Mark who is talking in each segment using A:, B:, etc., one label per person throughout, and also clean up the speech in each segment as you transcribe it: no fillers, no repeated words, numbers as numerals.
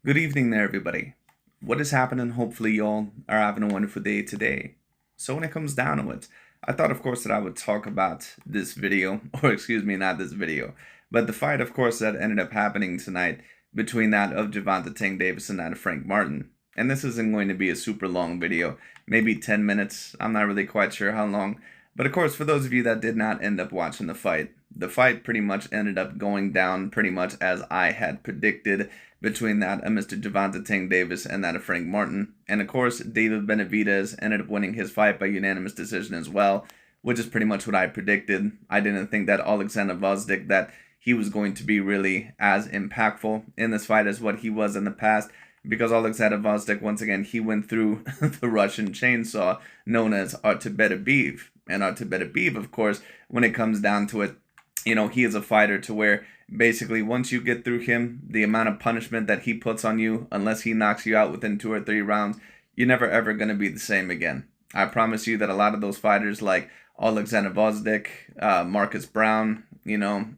A: Good evening there, everybody. What is happening? Hopefully, y'all are having a wonderful day today. So, when it comes down to it, I thought, of course, that I would talk about this video, or excuse me, not this video, but the fight, of course, that ended up happening tonight between that of Gervonta Davis and that of Frank Martin. And this isn't going to be a super long video, maybe 10 minutes. I'm not really quite sure how long. But of course, for those of you that did not end up watching the fight pretty much ended up going down pretty much as I had predicted between that of Mr. Gervonta Davis and that of Frank Martin. And of course, David Benavidez ended up winning his fight by unanimous decision as well, which is pretty much what I predicted. I didn't think that Alexander Gvozdyk, that he was going to be really as impactful in this fight as what he was in the past, because Alexander Gvozdyk, once again, he went through the Russian chainsaw known as Benavidez. And Benavidez, of course, when it comes down to it, he is a fighter to where basically once you get through him, the amount of punishment that he puts on you, unless he knocks you out within 2 or 3 rounds, you're never ever going to be the same again. I promise you that a lot of those fighters like Alexander Gvozdyk, Marcus Brown,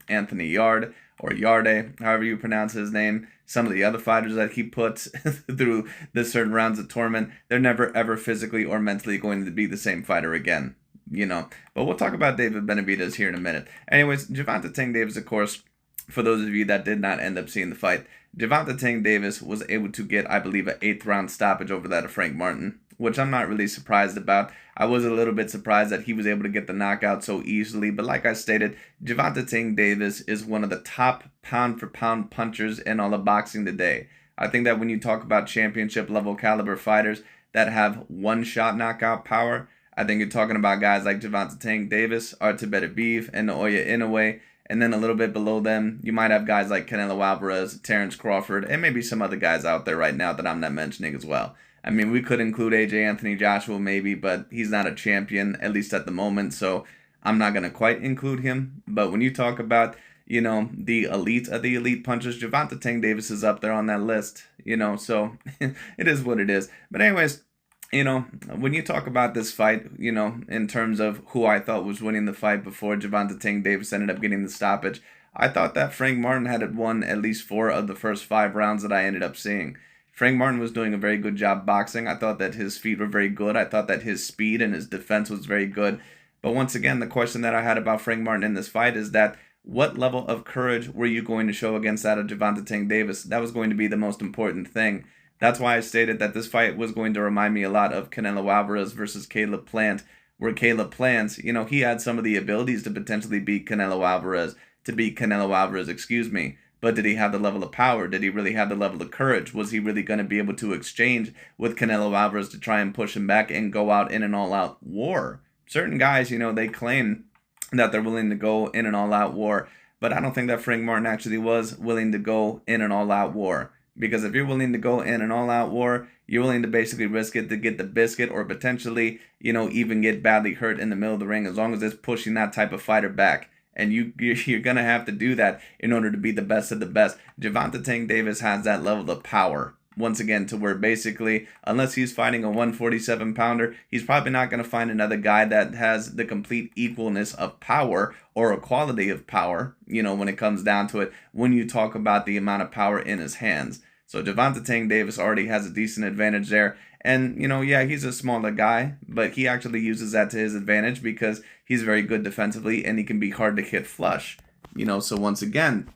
A: Anthony Yard or Yarde, however you pronounce his name, some of the other fighters that he puts through the certain rounds of torment, they're never ever physically or mentally going to be the same fighter again. But we'll talk about David Benavidez here in a minute. Anyways, Gervonta Davis, of course, for those of you that did not end up seeing the fight, Gervonta Davis was able to get, I believe, an 8th-round stoppage over that of Frank Martin, which I'm not really surprised about. I was a little bit surprised that he was able to get the knockout so easily, but like I stated, Gervonta Davis is one of the top pound-for-pound punchers in all of boxing today. I think that when you talk about championship-level caliber fighters that have one-shot knockout power, I think you're talking about guys like Gervonta Davis, Benavidez, and Naoya Inoue. And then a little bit below them, you might have guys like Canelo Alvarez, Terrence Crawford, and maybe some other guys out there right now that I'm not mentioning as well. I mean, we could include AJ Anthony Joshua maybe, but he's not a champion, at least at the moment, so I'm not going to quite include him. But when you talk about, the elite of the elite punchers, Gervonta Davis is up there on that list, so it is what it is. But anyways, when you talk about this fight, in terms of who I thought was winning the fight before Gervonta Davis ended up getting the stoppage, I thought that Frank Martin had won at least 4 of the first 5 rounds that I ended up seeing. Frank Martin was doing a very good job boxing. I thought that his feet were very good. I thought that his speed and his defense was very good. But once again, the question that I had about Frank Martin in this fight is that what level of courage were you going to show against that of Gervonta Davis? That was going to be the most important thing. That's why I stated that this fight was going to remind me a lot of Canelo Alvarez versus Caleb Plant, where Caleb Plant, he had some of the abilities to potentially beat Canelo Alvarez, excuse me. But did he have the level of power? Did he really have the level of courage? Was he really going to be able to exchange with Canelo Alvarez to try and push him back and go out in an all-out war? Certain guys, they claim that they're willing to go in an all-out war, but I don't think that Frank Martin actually was willing to go in an all-out war. Because if you're willing to go in an all-out war, you're willing to basically risk it to get the biscuit or potentially, even get badly hurt in the middle of the ring as long as it's pushing that type of fighter back. And you're going to have to do that in order to be the best of the best. Gervonta Davis has that level of power. Once again, to where basically, unless he's fighting a 147-pounder, he's probably not going to find another guy that has the complete equalness of power or equality of power, when it comes down to it, when you talk about the amount of power in his hands. So Gervonta Davis already has a decent advantage there. And, yeah, he's a smaller guy, but he actually uses that to his advantage because he's very good defensively and he can be hard to hit flush. So once again,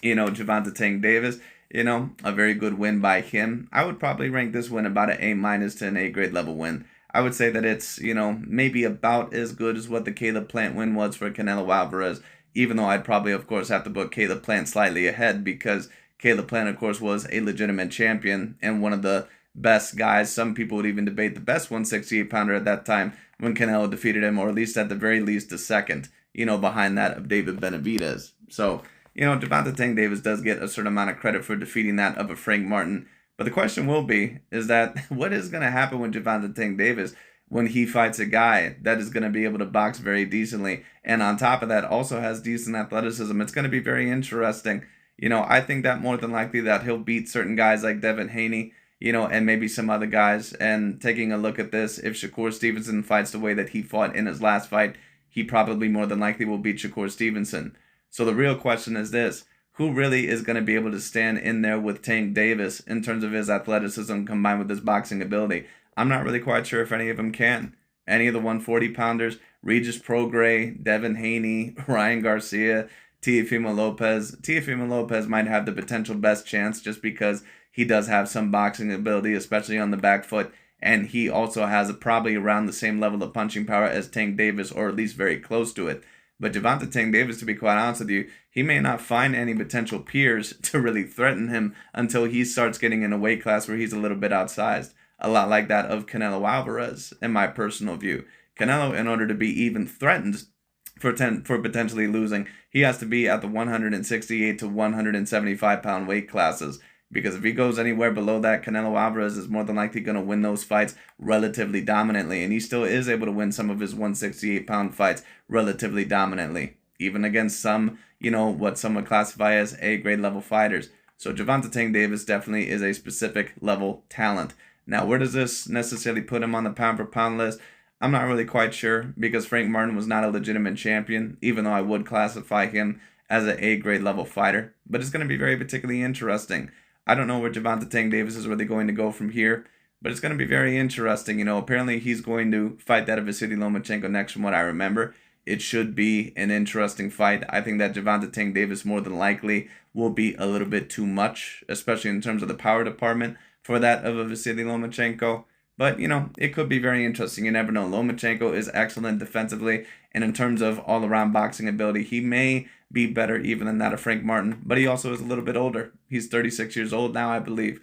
A: Gervonta Davis, a very good win by him. I would probably rank this win about an A- to an A grade level win. I would say that it's, maybe about as good as what the Caleb Plant win was for Canelo Alvarez, even though I'd probably, of course, have to put Caleb Plant slightly ahead because Caleb Plant, of course, was a legitimate champion and one of the best guys. Some people would even debate the best 168-pounder at that time when Canelo defeated him, or at least at the very least the second, behind that of David Benavidez. So, Gervonta Davis does get a certain amount of credit for defeating that of a Frank Martin. But the question will be, is that what is going to happen with Gervonta Davis when he fights a guy that is going to be able to box very decently and on top of that also has decent athleticism? It's going to be very interesting. I think that more than likely that he'll beat certain guys like Devin Haney, and maybe some other guys. And taking a look at this, if Shakur Stevenson fights the way that he fought in his last fight, he probably more than likely will beat Shakur Stevenson. So the real question is this: who really is going to be able to stand in there with Tank Davis in terms of his athleticism combined with his boxing ability. I'm not really quite sure if any of them can. Any of the 140-pounders, Regis Prograis, Devin Haney, Ryan Garcia, Teofimo Lopez. Teofimo Lopez might have the potential best chance just because he does have some boxing ability, especially on the back foot, and he also has probably around the same level of punching power as Tank Davis, or at least very close to it. But Gervonta Tank Davis, to be quite honest with you, he may not find any potential peers to really threaten him until he starts getting in a weight class where he's a little bit outsized. A lot like that of Canelo Alvarez, in my personal view. Canelo, in order to be even threatened for potentially losing, he has to be at the 168 to 175 pound weight classes. Because if he goes anywhere below that, Canelo Alvarez is more than likely going to win those fights relatively dominantly. And he still is able to win some of his 168-pound fights relatively dominantly. Even against some, what some would classify as A-grade level fighters. So Gervonta Tank Davis definitely is a specific level talent. Now, where does this necessarily put him on the pound-for-pound list? I'm not really quite sure, because Frank Martin was not a legitimate champion, even though I would classify him as an A-grade level fighter. But it's going to be very particularly interesting. I don't know where Gervonta Tank Davis is really going to go from here, but it's going to be very interesting. Apparently he's going to fight that of Vasily Lomachenko next from what I remember. It should be an interesting fight. I think that Gervonta Tank Davis more than likely will be a little bit too much, especially in terms of the power department for that of a Vasily Lomachenko. But, it could be very interesting. You never know. Lomachenko is excellent defensively, and in terms of all-around boxing ability, he may be better even than that of Frank Martin. But he also is a little bit older. He's 36 years old now, I believe.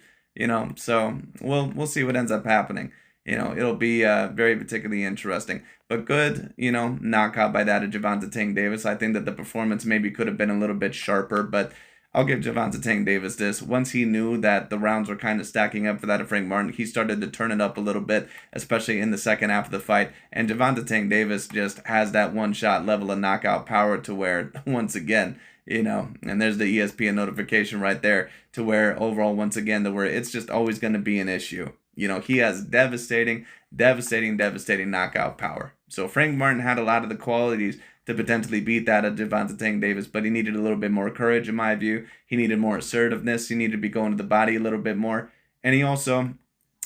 A: So we'll see what ends up happening. It'll be very particularly interesting. But good, knockout by that of Gervonta Tank Davis. I think that the performance maybe could have been a little bit sharper, but I'll give Gervonta Tank Davis this. Once he knew that the rounds were kind of stacking up for that of Frank Martin, he started to turn it up a little bit, especially in the second half of the fight. And Gervonta Tank Davis just has that one-shot level of knockout power to where, once again, and there's the ESPN notification right there, to where overall, once again, to where it's just always going to be an issue. He has devastating knockout power. So Frank Martin had a lot of the qualities to potentially beat that of Gervonta Tank Davis, but he needed a little bit more courage, in my view. He needed more assertiveness. He needed to be going to the body a little bit more. And he also,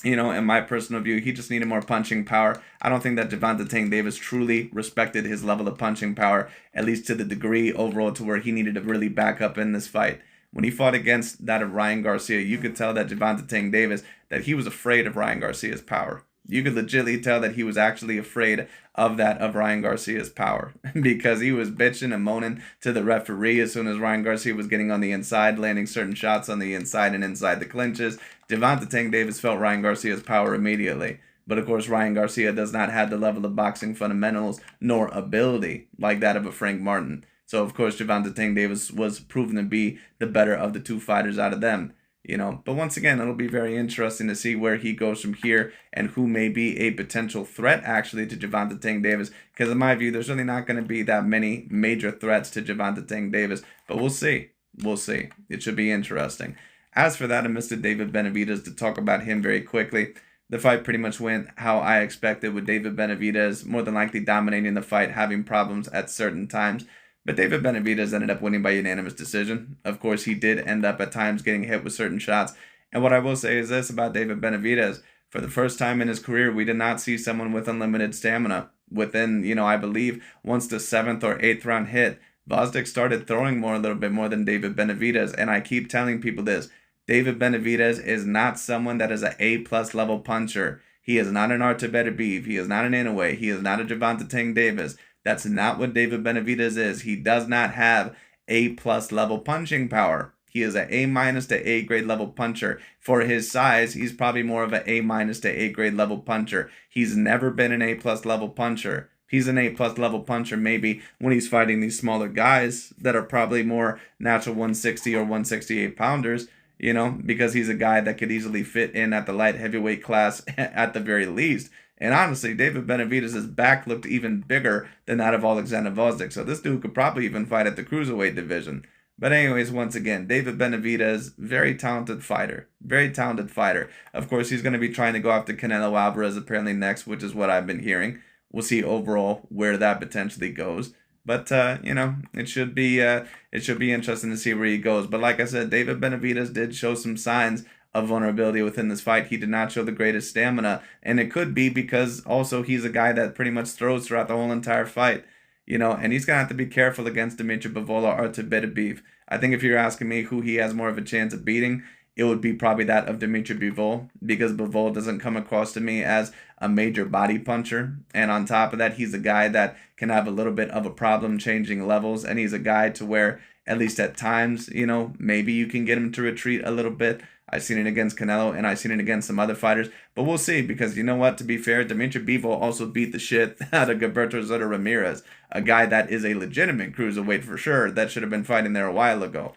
A: in my personal view, he just needed more punching power. I don't think that Gervonta Tank Davis truly respected his level of punching power, at least to the degree overall to where he needed to really back up in this fight. When he fought against that of Ryan Garcia, you could tell that Gervonta Tank Davis, that he was afraid of Ryan Garcia's power. You could legitimately tell that he was actually afraid of that of Ryan Garcia's power, because he was bitching and moaning to the referee as soon as Ryan Garcia was getting on the inside, landing certain shots on the inside and inside the clinches. Gervonta Tank Davis felt Ryan Garcia's power immediately. But of course, Ryan Garcia does not have the level of boxing fundamentals nor ability like that of a Frank Martin. So of course, Gervonta Tank Davis was proven to be the better of the two fighters out of them. But once again, it'll be very interesting to see where he goes from here and who may be a potential threat actually to Gervonta Tank Davis. Because in my view, there's really not going to be that many major threats to Gervonta Tank Davis. But we'll see. We'll see. It should be interesting. As for that of Mr. David Benavidez, to talk about him very quickly, the fight pretty much went how I expected, with David Benavidez more than likely dominating the fight, having problems at certain times. But David Benavidez ended up winning by unanimous decision. Of course, he did end up at times getting hit with certain shots. And what I will say is this about David Benavidez. For the first time in his career, we did not see someone with unlimited stamina. Within, I believe, once the 7th or 8th round hit, Gvozdyk started throwing a little bit more than David Benavidez. And I keep telling people this. David Benavidez is not someone that is an A-plus level puncher. He is not an Artabeterbiev. He is not an Inoue. He is not a Gervonta Tank Davis. That's not what David Benavidez is. He does not have A-plus level punching power. He is an A- to A-grade level puncher. For his size, he's probably more of an A- to A-grade level puncher. He's never been an A-plus level puncher. He's an A-plus level puncher maybe when he's fighting these smaller guys that are probably more natural 160 or 168 pounders, because he's a guy that could easily fit in at the light heavyweight class at the very least. And honestly, David Benavidez's back looked even bigger than that of Alexander Gvozdyk. So this dude could probably even fight at the cruiserweight division. But anyways, once again, David Benavidez, very talented fighter. Very talented fighter. Of course, he's going to be trying to go after Canelo Alvarez apparently next, which is what I've been hearing. We'll see overall where that potentially goes. But it should be interesting to see where he goes. But like I said, David Benavidez did show some signs of vulnerability within this fight. He did not show the greatest stamina, and it could be because also he's a guy that pretty much throws throughout the whole entire fight. And he's gonna have to be careful against Dimitri Bivol or Benavidez. I think if you're asking me who he has more of a chance of beating, it would be probably that of Dimitri Bivol, because Bivol doesn't come across to me as a major body puncher. And on top of that, he's a guy that can have a little bit of a problem changing levels. And he's a guy to where, at least at times, maybe you can get him to retreat a little bit. I've seen it against Canelo, and I've seen it against some other fighters. But we'll see, because you know what? To be fair, Dimitri Bivol also beat the shit out of Gilberto Ramirez, a guy that is a legitimate cruiserweight for sure, that should have been fighting there a while ago.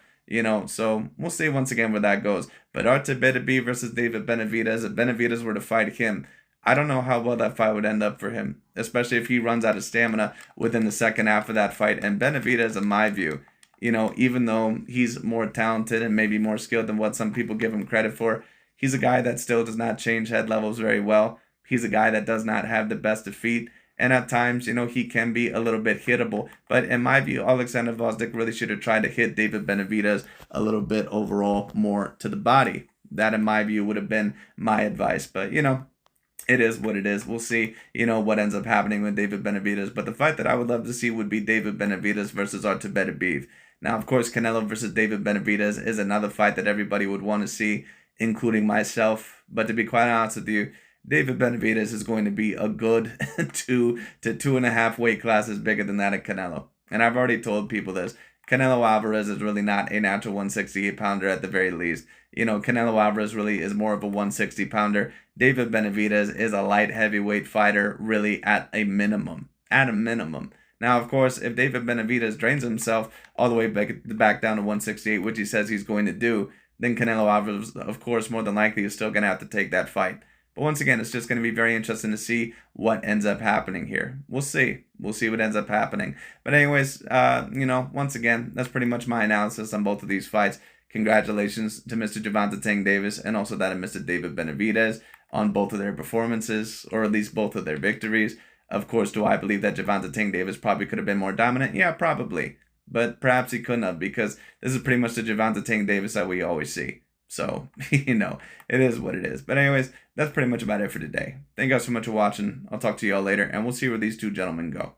A: So we'll see once again where that goes. But Benavidez versus David Benavidez, if Benavidez were to fight him, I don't know how well that fight would end up for him, especially if he runs out of stamina within the second half of that fight. And Benavidez, in my view, even though he's more talented and maybe more skilled than what some people give him credit for, he's a guy that still does not change head levels very well. He's a guy that does not have the best of feet. And at times, he can be a little bit hittable. But in my view, Alexander Gvozdyk really should have tried to hit David Benavidez a little bit overall more to the body. That, in my view, would have been my advice. But, it is what it is. We'll see, what ends up happening with David Benavidez. But the fight that I would love to see would be David Benavidez versus Benavidez. Now, of course, Canelo versus David Benavidez is another fight that everybody would want to see, including myself. But to be quite honest with you, David Benavidez is going to be a good 2 to 2.5 weight classes bigger than that of Canelo. And I've already told people this. Canelo Alvarez is really not a natural 168 pounder at the very least. Canelo Alvarez really is more of a 160 pounder. David Benavidez is a light heavyweight fighter, really at a minimum. At a minimum. Now, of course, if David Benavidez drains himself all the way back down to 168, which he says he's going to do, then Canelo Alvarez, of course, more than likely is still going to have to take that fight. But once again, it's just going to be very interesting to see what ends up happening here. We'll see. We'll see what ends up happening. But anyways, once again, that's pretty much my analysis on both of these fights. Congratulations to Mr. Gervonta Davis and also that of Mr. David Benavidez on both of their performances, or at least both of their victories. Of course, do I believe that Gervonta Davis probably could have been more dominant? Yeah, probably. But perhaps he couldn't have, because this is pretty much the Gervonta Davis that we always see. So, it is what it is. But anyways, that's pretty much about it for today. Thank you guys so much for watching. I'll talk to you all later, and we'll see where these two gentlemen go.